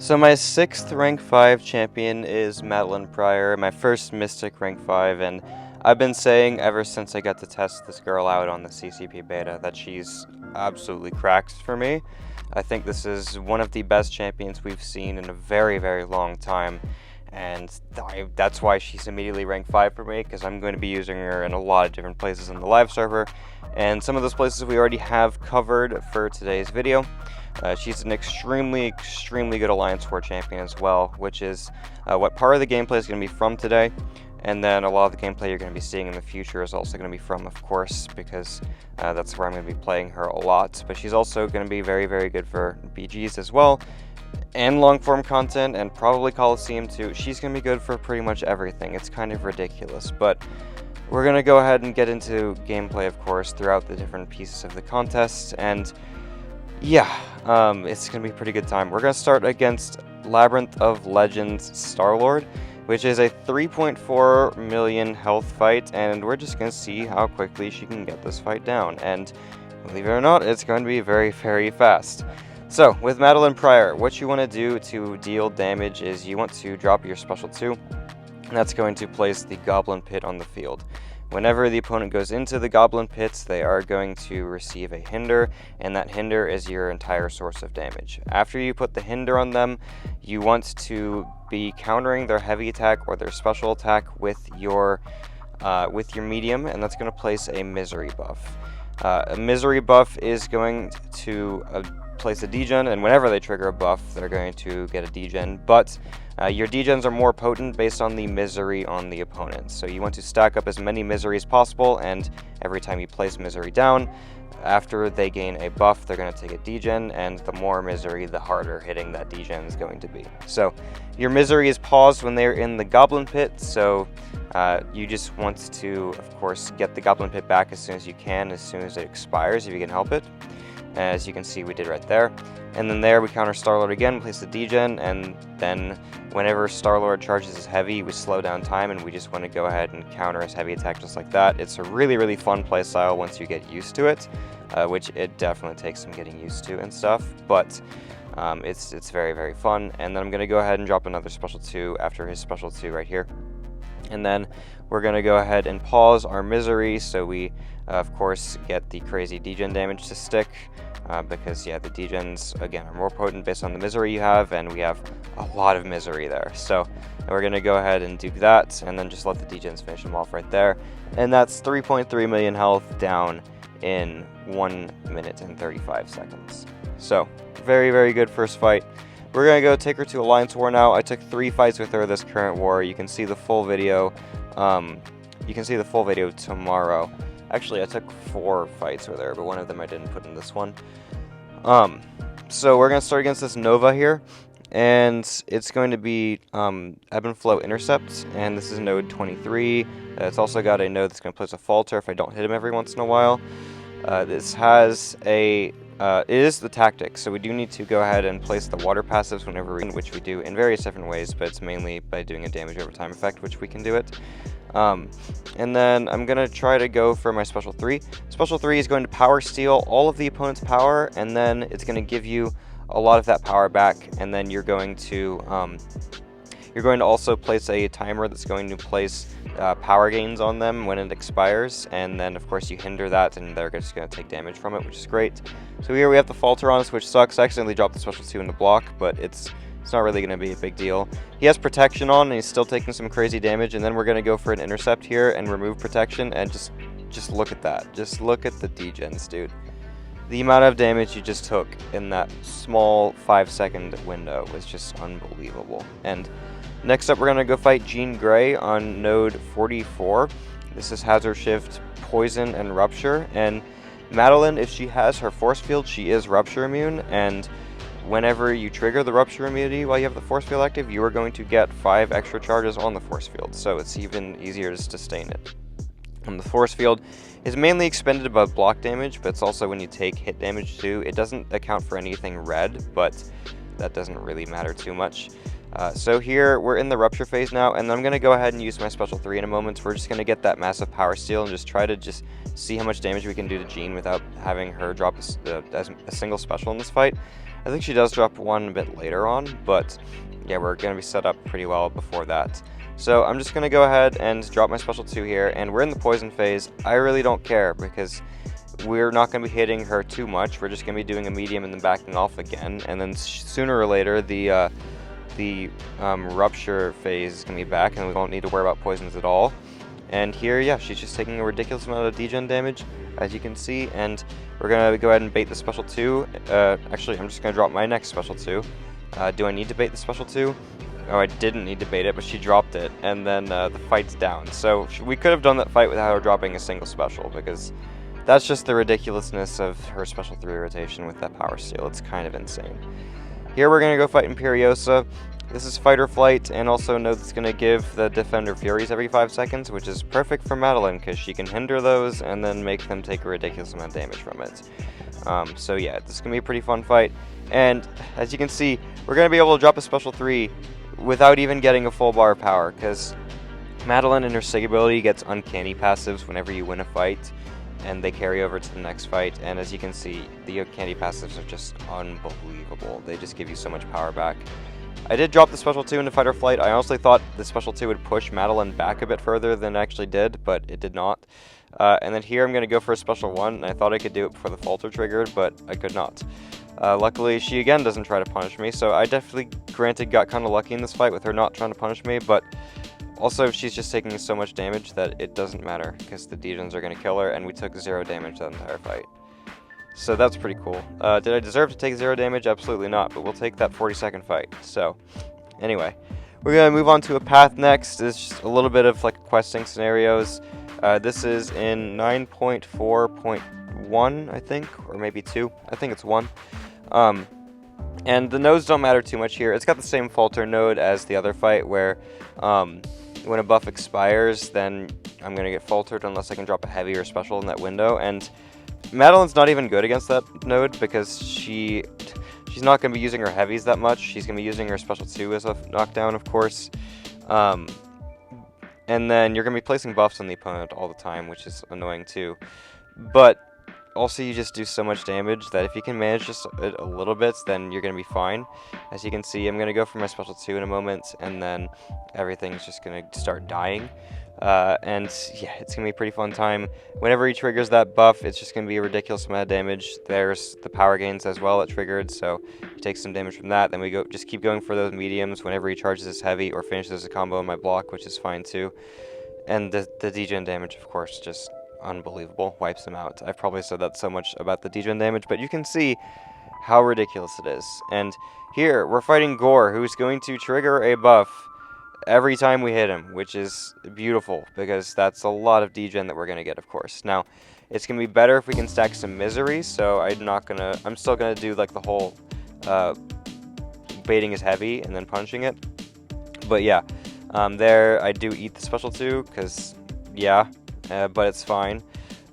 So my 6th rank 5 champion is Madelyne Pryor, my first Mystic rank 5, and I've been saying ever since I got to test this girl out on the CCP beta that she's absolutely cracked for me. I think this is one of the best champions we've seen in a very, very long time, and that's why she's immediately rank 5 for me, because I'm going to be using her in a lot of different places in the live server, and some of those places we already have covered for today's video. She's an extremely good Alliance 4 champion as well, which is what part of the gameplay is going to be from today, and then a lot of the gameplay you're going to be seeing in the future is also going to be from, of course, because that's where I'm going to be playing her a lot. But she's also going to be very good for BGs as well, and long-form content, and probably Coliseum too. She's going to be good for pretty much everything. It's kind of ridiculous, but we're going to go ahead and get into gameplay, of course, throughout the different pieces of the contest, and yeah, it's going to be a pretty good time. We're going to start against Labyrinth of Legends Star-Lord, which is a 3.4 million health fight, and we're just going to see how quickly she can get this fight down. And believe it or not, it's going to be very fast. So, with Madelyne Pryor, what you want to do to deal damage is you want to drop your special 2, and that's going to place the Goblin Pit on the field. Whenever the opponent goes into the Goblin Pits, they are going to receive a hinder, and that hinder is your entire source of damage. After you put the hinder on them, you want to be countering their heavy attack or their special attack with your medium, and that's going to place a misery buff. A misery buff is going to place a degen, and whenever they trigger a buff, they're going to get a degen, but your degens are more potent based on the misery on the opponent. So you want to stack up as many misery as possible, and every time you place misery down, after they gain a buff, they're going to take a degen, and the more misery, the harder hitting that degen is going to be. So your misery is paused when they're in the Goblin Pit, so you just want to, of course, get the Goblin Pit back as soon as you can, as soon as it expires, if you can help it. As you can see, we did right there. And then there, we counter Star-Lord again, place the degen, and then whenever Star-Lord charges his heavy, we slow down time, and we just want to go ahead and counter his heavy attack just like that. It's a really fun playstyle once you get used to it, which it definitely takes some getting used to and stuff, but it's very fun. And then I'm going to go ahead and drop another special 2 after his special 2 right here. And then we're going to go ahead and pause our misery, so we, of course, get the crazy degen damage to stick, because, yeah, the degens, again, are more potent based on the misery you have, and we have a lot of misery there. So we're going to go ahead and do that, and then just let the degens finish them off right there. And that's 3.3 million health down in 1 minute and 35 seconds. So, very good first fight. We're going to go take her to Alliance War now. I took 3 fights with her this current war. You can see the full video. Tomorrow. Actually, I took 4 fights with her, but one of them I didn't put in this one. So we're going to start against this Nova here, and it's going to be Ebb and Flow Intercept, and this is node 23. It's also got a node that's going to place a falter if I don't hit him every once in a while. This has a it is the tactic, so we do need to go ahead and place the water passives whenever we can, which we do in various different ways, but it's mainly by doing a damage over time effect, which we can do it. And then I'm going to try to go for my special 3. Special 3 is going to power steal all of the opponent's power, and then it's going to give you a lot of that power back, and then you're going to also place a timer that's going to place power gains on them when it expires, and then of course you hinder that and they're just going to take damage from it, which is great. So here we have the falter on us, which sucks. I accidentally dropped the special 2 in the block, but it's not really going to be a big deal. He has protection on, and he's still taking some crazy damage, and then we're going to go for an intercept here and remove protection, and just look at that. Just look at the degens, dude. The amount of damage you just took in that small 5-second window was just unbelievable. And next up, we're going to go fight Jean Grey on node 44. This is Hazard Shift, Poison, and Rupture. And Madelyne, if she has her force field, she is Rupture immune. And whenever you trigger the Rupture immunity while you have the force field active, you are going to get 5 extra charges on the force field. So it's even easier to sustain it. And the force field is mainly expended above block damage, but it's also when you take hit damage too. It doesn't account for anything red, but that doesn't really matter too much. So here, we're in the Rupture phase now, and I'm going to go ahead and use my special 3 in a moment. We're just going to get that massive power steal and just try to see how much damage we can do to Jean without having her drop a single special in this fight. I think she does drop one a bit later on, but yeah, we're going to be set up pretty well before that. So I'm just going to go ahead and drop my special 2 here, and we're in the poison phase. I really don't care because we're not going to be hitting her too much. We're just going to be doing a medium and then backing off again, and then sooner or later the rupture phase is going to be back, and we won't need to worry about poisons at all. And here, yeah, she's just taking a ridiculous amount of degen damage, as you can see, and we're going to go ahead and bait the special 2. Actually, I'm just going to drop my next special 2. Do I need to bait the special 2? Oh, I didn't need to bait it, but she dropped it, and then the fight's down. So we could have done that fight without her dropping a single special, because that's just the ridiculousness of her special 3 rotation with that power steal. It's kind of insane. Here we're going to go fight Imperiosa. This is fight or flight, and also note it's going to give the defender Furies every 5 seconds, which is perfect for Madelyne, because she can hinder those and then make them take a ridiculous amount of damage from it. So yeah, this is going to be a pretty fun fight, and as you can see, we're going to be able to drop a special 3 without even getting a full bar of power, because Madelyne and her Sig ability gets uncanny passives whenever you win a fight, and they carry over to the next fight, and as you can see, the uncanny passives are just unbelievable. They just give you so much power back. I did drop the special 2 into fight or flight. I honestly thought the special 2 would push Madelyne back a bit further than it actually did, but it did not. And then here I'm going to go for a special 1, and I thought I could do it before the falter triggered, but I could not. Luckily, she again doesn't try to punish me, so I definitely, granted, got kind of lucky in this fight with her not trying to punish me, but also she's just taking so much damage that it doesn't matter, because the degens are going to kill her, and we took 0 damage that entire fight. So that's pretty cool. Did I deserve to take 0 damage? Absolutely not, but we'll take that 40-second fight. So, anyway, we're going to move on to a path next. It's just a little bit of like questing scenarios. This is in 9.4.1, I think, or maybe 2. I think it's 1. And the nodes don't matter too much here. It's got the same falter node as the other fight, where when a buff expires, then I'm going to get faltered unless I can drop a heavy or special in that window, and Madelyne's not even good against that node because she's not going to be using her heavies that much. She's going to be using her special 2 as a knockdown, of course. And then you're going to be placing buffs on the opponent all the time, which is annoying too. But also you just do so much damage that if you can manage just a little bit, then you're going to be fine. As you can see, I'm going to go for my special 2 in a moment, and then everything's just going to start dying. And yeah, it's going to be a pretty fun time. Whenever he triggers that buff, it's just going to be a ridiculous amount of damage. There's the power gains as well that triggered, so he takes some damage from that. Then we just keep going for those mediums whenever he charges his heavy or finishes a combo in my block, which is fine too. And the degen damage, of course, just unbelievable. Wipes him out. I've probably said that so much about the degen damage, but you can see how ridiculous it is. And here, we're fighting Gore, who's going to trigger a buff every time we hit him, which is beautiful, because that's a lot of degen that we're going to get, of course. Now, it's going to be better if we can stack some misery, so I'm still going to do like the whole baiting his heavy and then punching it. But yeah, there I do eat the special 2, because yeah, but it's fine.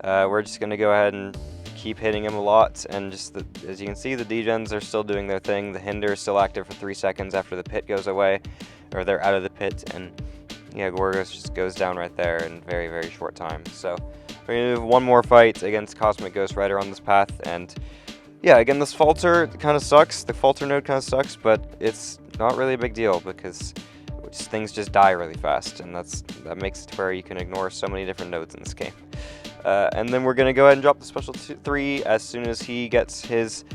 We're just going to go ahead and keep hitting him a lot, and just as you can see, the degens are still doing their thing. The hinder is still active for 3 seconds after the pit goes away, or they're out of the pit, and yeah, Gorgos just goes down right there in very, very short time. So we're going to do one more fight against Cosmic Ghost Rider on this path, and yeah, again, this falter kind of sucks. The falter node kind of sucks, but it's not really a big deal because things just die really fast, and that makes it where you can ignore so many different nodes in this game. And then we're going to go ahead and drop the special 3 as soon as he gets his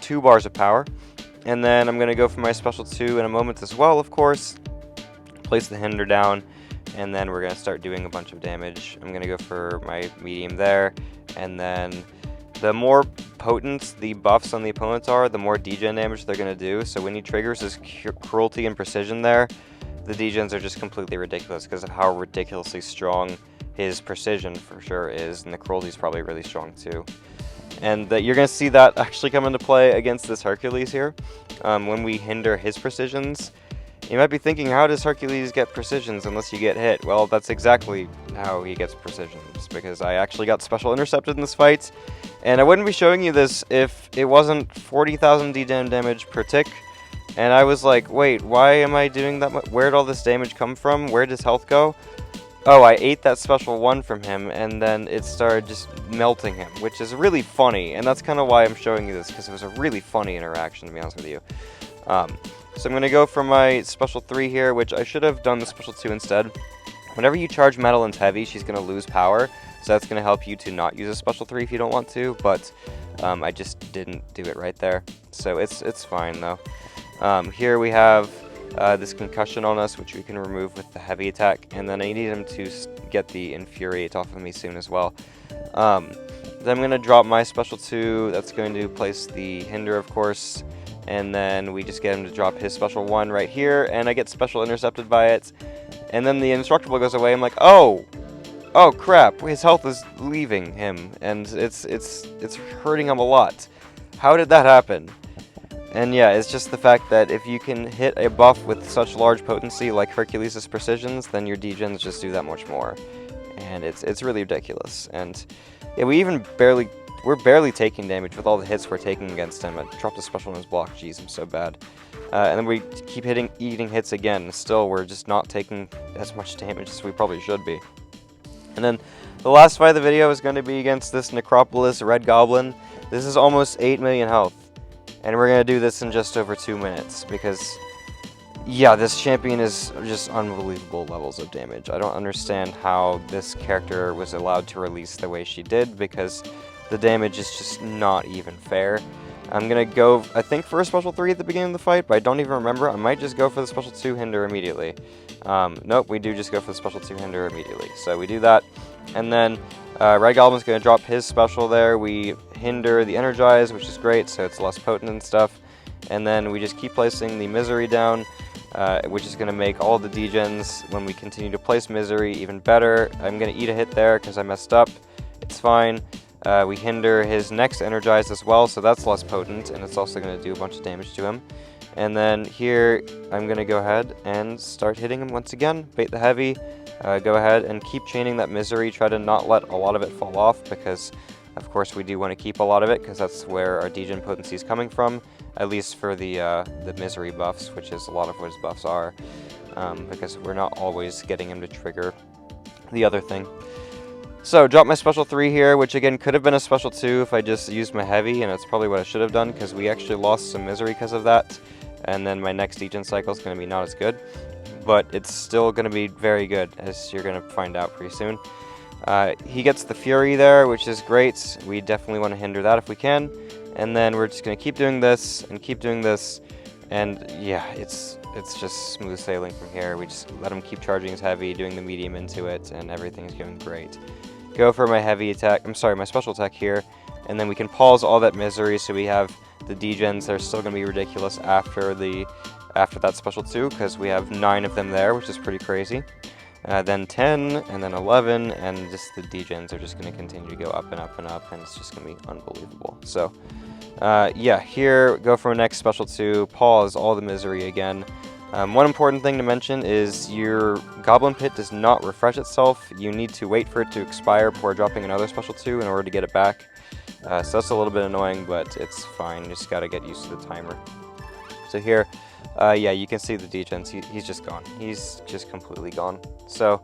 2 bars of power. And then I'm going to go for my special 2 in a moment as well, of course. Place the hinder down, and then we're going to start doing a bunch of damage. I'm going to go for my medium there, and then the more potent the buffs on the opponents are, the more degen damage they're going to do. So when he triggers his cruelty and precision there, the degens are just completely ridiculous because of how ridiculously strong his precision for sure is, and the cruelty is probably really strong too. And you're going to see that actually come into play against this Hercules here. When we hinder his precisions, you might be thinking, how does Hercules get precisions unless you get hit? Well, that's exactly how he gets precisions, because I actually got special intercepted in this fight, and I wouldn't be showing you this if it wasn't 40,000 degen damage per tick. And I was like, wait, why am I doing that much? Where'd all this damage come from? Where does health go? Oh, I ate that special one from him, and then it started just melting him, which is really funny, and that's kind of why I'm showing you this, because it was a really funny interaction, to be honest with you. So I'm going to go for my special 3 here, which I should have done the special 2 instead. Whenever you charge Madelyne's heavy, she's going to lose power, so that's going to help you to not use a special 3 if you don't want to, but I just didn't do it right there, so it's fine, though. Here we have this concussion on us, which we can remove with the heavy attack, and then I need him to get the infuriate off of me soon as well. Then I'm going to drop my special 2, that's going to place the hinder, of course, and then we just get him to drop his special 1 right here, and I get special intercepted by it, and then the indestructible goes away. I'm like, oh crap, his health is leaving him, and it's hurting him a lot. How did that happen? And yeah, it's just the fact that if you can hit a buff with such large potency like Hercules' precisions, then your degens just do that much more. And it's really ridiculous. And yeah, we're barely taking damage with all the hits we're taking against him. I dropped a special on his block, jeez, I'm so bad. And then we keep eating hits again. Still, we're just not taking as much damage as we probably should be. And then the last fight of the video is going to be against this Necropolis Red Goblin. This is almost 8 million health. And we're going to do this in just over 2 minutes because, yeah, this champion is just unbelievable levels of damage. I don't understand how this character was allowed to release the way she did because the damage is just not even fair. I'm going to go, I think, for a special 3 at the beginning of the fight, but I don't even remember. I might just go for the special 2 hinder immediately. Nope, we do just go for the special 2 hinder immediately. So we do that, and then Red Goblin's going to drop his special there. We hinder the energize, which is great, so it's less potent and stuff. And then we just keep placing the misery down, which is going to make all the degens, when we continue to place misery, even better. I'm going to eat a hit there because I messed up. It's fine. We hinder his next energize as well, so that's less potent, and it's also going to do a bunch of damage to him. And then here, I'm going to go ahead and start hitting him once again. Bait the heavy, go ahead and keep chaining that misery. Try to not let a lot of it fall off, because of course we do want to keep a lot of it, because that's where our degen potency is coming from, at least for the misery buffs, which is a lot of what his buffs are, because we're not always getting him to trigger the other thing. So, drop my special 3 here, which again could have been a special 2 if I just used my heavy, and that's probably what I should have done, because we actually lost some misery because of that, and then my next degen cycle is going to be not as good, but it's still going to be very good, as you're going to find out pretty soon. He gets the Fury there, which is great. We definitely want to hinder that if we can, and then we're just going to keep doing this, and yeah, it's just smooth sailing from here. We just let him keep charging his heavy, doing the medium into it, and everything's going great. Go for my heavy attack, my special attack here, and then we can pause all that misery, so we have the degens that are still going to be ridiculous after that special 2, because we have 9 of them there, which is pretty crazy. Then 10, and then 11, and just the degens are just going to continue to go up and up and up, and it's just going to be unbelievable. So, yeah, here, go for our next special 2, pause all the misery again. One important thing to mention is your Goblin Pit does not refresh itself. You need to wait for it to expire before dropping another special 2 in order to get it back. So that's a little bit annoying, but it's fine. You just gotta get used to the timer. So here, yeah, you can see the degens. He's just gone. He's just completely gone. So,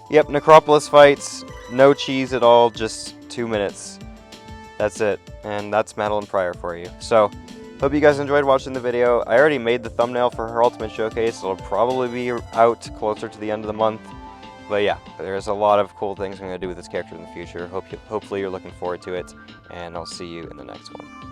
yep, Necropolis fights, no cheese at all, just 2 minutes. That's it, and that's Madelyne Pryor for you. So, hope you guys enjoyed watching the video. I already made the thumbnail for her Ultimate Showcase. It'll probably be out closer to the end of the month. But yeah, there's a lot of cool things I'm going to do with this character in the future. Hopefully you're looking forward to it, and I'll see you in the next one.